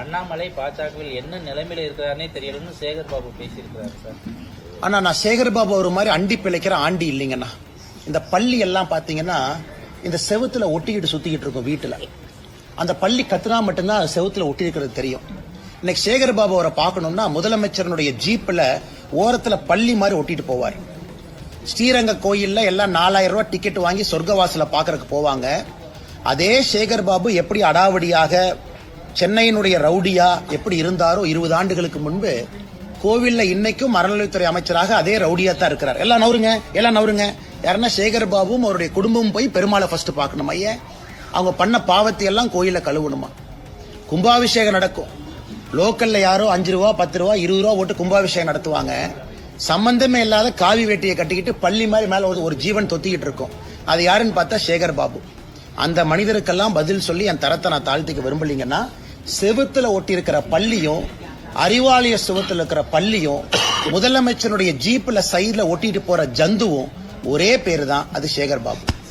அண்ணாமலை பாஜகவில் என்ன நிலைமையில இருக்கிறாருன்னே தெரியலன்னு சேகர் பாபு பேசியிருக்கிறாரு சார். ஆனா நான் சேகர் பாபு ஒரு மாதிரி அண்டி பிழைக்கிற ஆண்டி இல்லைங்கண்ணா. இந்த பள்ளி எல்லாம் பாத்தீங்கன்னா இந்த செவுத்துல ஒட்டிக்கிட்டு சுத்திக்கிட்டு இருக்கும் வீட்டுல. அந்த பள்ளி கத்துனா மட்டும்தான் செவுத்துல ஒட்டி இருக்கிறது தெரியும். இன்னைக்கு சேகர் பாபு அவரை பார்க்கணும்னா முதலமைச்சருடைய ஜீப்ல ஓரத்துல பள்ளி மாதிரி ஒட்டிட்டு போவார். ஸ்ரீரங்க கோயில்ல எல்லாம் 4000 ரூபாய் டிக்கெட் வாங்கி சொர்க்கவாசல பாக்குறதுக்கு போவாங்க. அதே சேகர் பாபு எப்படி அடாவடியாக சென்னையினுடைய ரவுடியா எப்படி இருந்தாரோ 20 ஆண்டுகளுக்கு முன்பு கோவில்ல இன்னைக்கும் அறநிலையத்துறை அமைச்சராக அதே ரவுடியா தான் இருக்கிறார். எல்லாம் நவருங்க. யாருன்னா சேகர் பாபுவும் அவருடைய குடும்பமும் போய் பெருமாளை ஃபர்ஸ்ட் பார்க்கணும். ஐயா அவங்க பண்ண பாவத்தை எல்லாம் கோயில கழுவணுமா? கும்பாபிஷேகம் நடக்கும். லோக்கல்ல யாரோ 5 ரூபா 10 ரூபா 20 ரூபா போட்டு கும்பாபிஷேகம் நடத்துவாங்க. சம்பந்தமே இல்லாத காவி வேட்டியை கட்டிக்கிட்டு பள்ளி மாதிரி மேல ஒரு ஜீவன் தொத்திக்கிட்டு இருக்கும். அது யாருன்னு பார்த்தா சேகர் பாபு. அந்த மனிதருக்கெல்லாம் பதில் சொல்லி என் தரத்தை நான் தாழ்த்திக்க விரும்பலீங்கன்னா, செவுத்துல ஒட்டி இருக்கிற பள்ளியும் அறிவாலய செவுத்துல இருக்கிற பள்ளியும் முதலமைச்சருடைய ஜீப்ல சைட்ல ஒட்டிட்டு போற ஜந்துவும் ஒரே பேரு தான். அது சேகர் பாபு.